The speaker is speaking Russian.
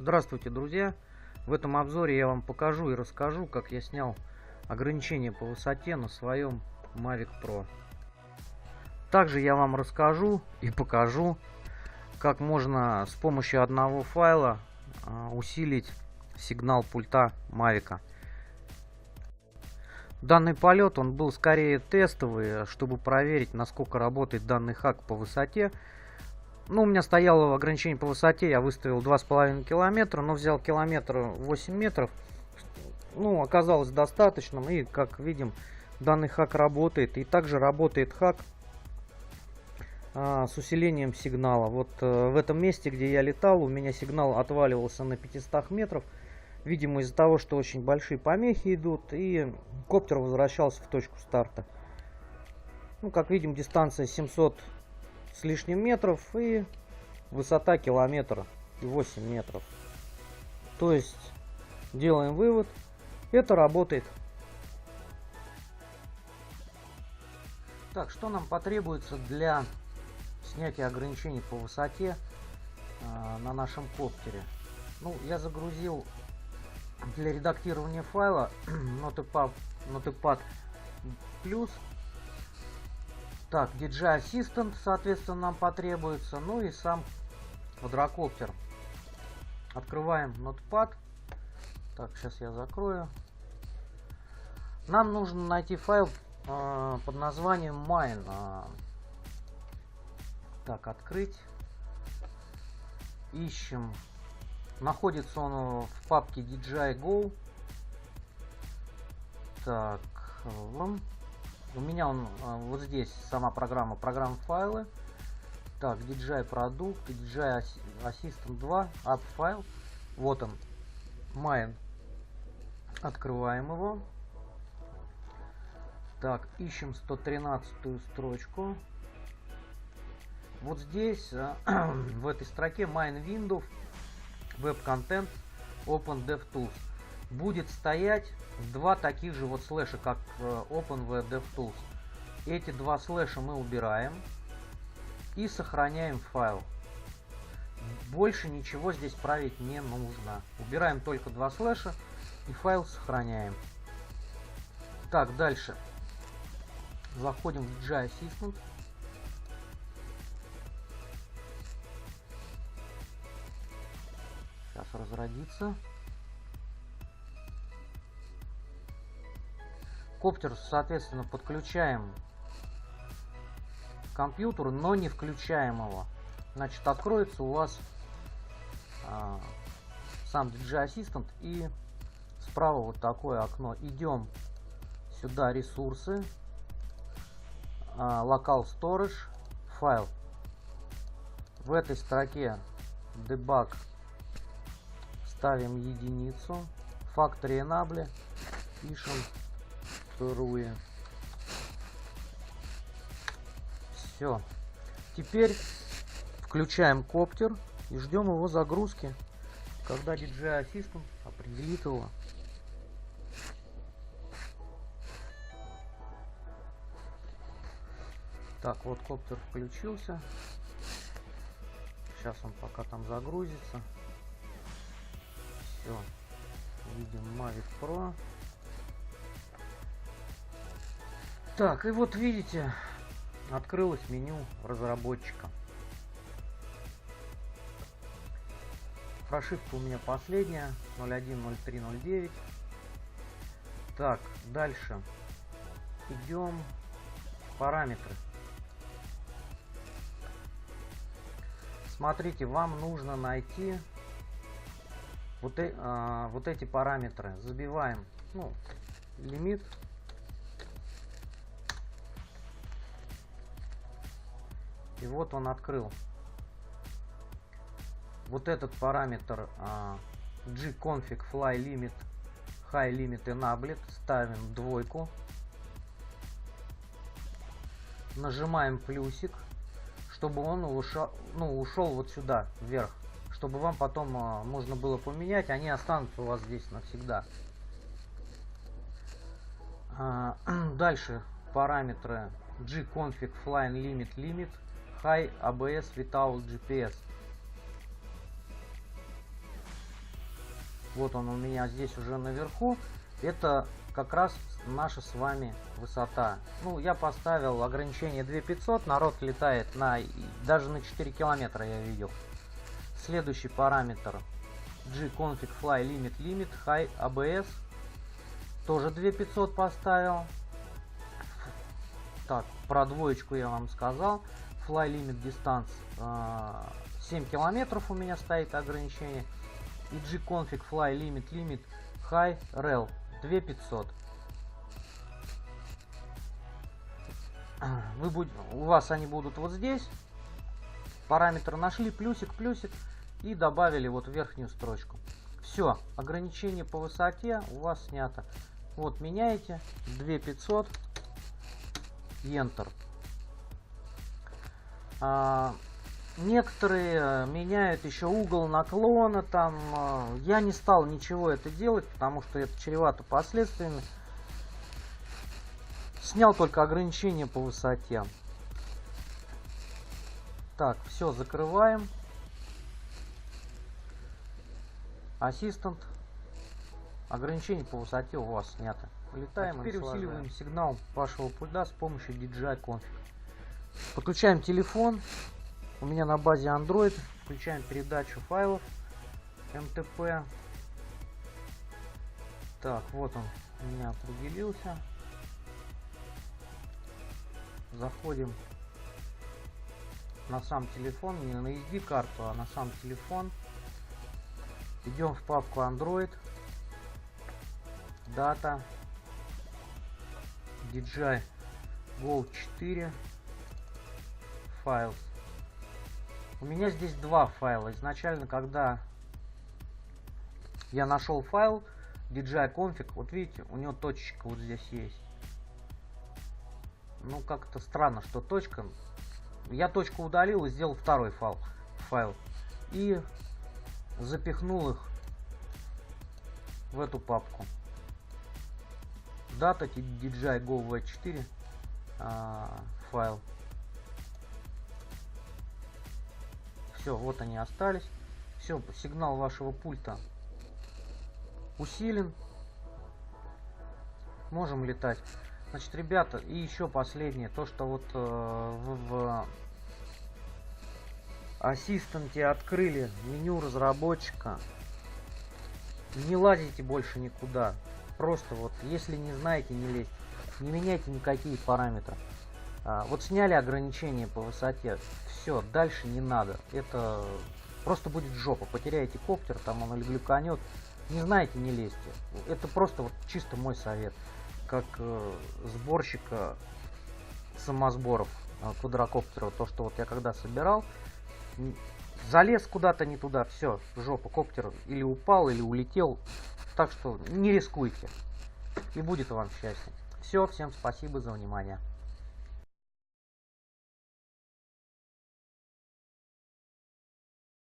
Здравствуйте, друзья! В этом обзоре я вам покажу и расскажу, как я снял ограничение по высоте на своем Mavic Pro. Также я вам расскажу и покажу, как можно с помощью одного файла усилить сигнал пульта Mavic. Данный полет он был скорее тестовый, чтобы проверить, насколько работает данный хак по высоте. У меня стояло ограничение по высоте, я выставил 2,5 километра, но взял километр 8 метров. Оказалось достаточным, и как видим, данный хак работает. И также работает хак с усилением сигнала. Вот в этом месте, где я летал, у меня сигнал отваливался на 500 метров. Видимо, из-за того, что очень большие помехи идут, и коптер возвращался в точку старта. Как видим, дистанция 700 с лишним метров и высота километр и 8 метров. То есть делаем вывод, это работает. Так, что нам потребуется для снятия ограничений по высоте на нашем коптере? Я загрузил для редактирования файла Notepad+. Так, DJI Assistant, соответственно, нам потребуется. И сам квадрокоптер. Открываем Notepad. Так, сейчас я закрою. Нам нужно найти файл под названием Mine. Так, открыть. Ищем. Находится он в папке DJI Go. Так, у меня он вот здесь сама программа файлы. Так, DJI продукт, DJI Assistant 2, app файл. Вот он, Mine. Открываем его. Так, ищем 113 строчку. Вот здесь, в этой строке Mine Windows, Web Content, Open DevTools. Будет стоять два таких же вот слэша, как OpenVDevTools. Эти два слэша мы убираем и сохраняем файл. Больше ничего здесь править не нужно. Убираем только два слэша и файл сохраняем. Так, дальше. Заходим в DJI Assistant. Сейчас разродится. Коптер, соответственно, подключаем к компьютеру, но не включаем его. Значит, откроется у вас сам DJI Assistant, и справа вот такое окно. Идем сюда, ресурсы, Local Storage, файл. В этой строке Debug ставим единицу, Factory Enable, пишем вторую. Все. Теперь включаем коптер и ждем его загрузки, когда DJI Assistant определит его. Так, вот коптер включился. Сейчас он пока там загрузится. Все. Видим Mavic Pro. Так, и вот видите, открылось меню разработчика. Прошивка у меня последняя, 01.03.09. Так, дальше идем в параметры. Смотрите, вам нужно найти вот эти параметры. Забиваем лимит. И вот он открыл. Вот этот параметр gconfig fly limit high limit enabled ставим двойку. Нажимаем плюсик, чтобы он ушел вот сюда вверх, чтобы вам потом можно было поменять. Они останутся у вас здесь навсегда. Дальше параметры gconfig flying limit High ABS without GPS. Вот он у меня здесь уже наверху. Это как раз наша с вами высота. Ну, я поставил ограничение 2500, народ летает даже на 4 километра, я видел. Следующий параметр G-config fly limit high ABS. Тоже 2500 поставил. Так, про двоечку я вам сказал. Fly limit distance 7 километров у меня стоит ограничение. И G-config fly limit high rel 2500. У вас они будут вот здесь. Параметры нашли, плюсик и добавили вот в верхнюю строчку. Все, ограничение по высоте у вас снято. Вот меняете 2500, Enter. Некоторые меняют еще угол наклона там. Я не стал ничего это делать, потому что это чревато последствиями. Снял только ограничение по высоте. Так, все, закрываем. Ассистент. Ограничение по высоте у вас снято. Вылетаем. А теперь усиливаем сигнал вашего пульта с помощью DJI Config. Подключаем телефон. У меня на базе Android. Включаем передачу файлов MTP. Так, вот он у меня определился. Заходим на сам телефон, не на SD-карту, а на сам телефон. Идем в папку Android, Data, DJI Go 4, Files. У меня здесь два файла. Изначально, когда я нашел файл DJI Config, вот видите, у него точечка вот здесь есть. Ну, как-то странно, что точка. Я точку удалил и сделал второй файл. И запихнул их в эту папку. Data DJI Go V4 файл. Все, вот они остались. Все, сигнал вашего пульта усилен. Можем летать. Значит, ребята, и еще последнее, то, что вот в ассистенте открыли меню разработчика. Не лазите больше никуда. Просто вот, если не знаете, не лезьте. Не меняйте никакие параметры. Вот сняли ограничения по высоте. Все, дальше не надо. Это просто будет жопа. Потеряете коптер, там он или глюканет. Не знаете, не лезьте. Это просто вот чисто мой совет. Как сборщика самосборов квадрокоптера. То, что вот я когда собирал, залез куда-то не туда, все, жопа, коптер или упал, или улетел. Так что не рискуйте. И будет вам счастье. Все, всем спасибо за внимание.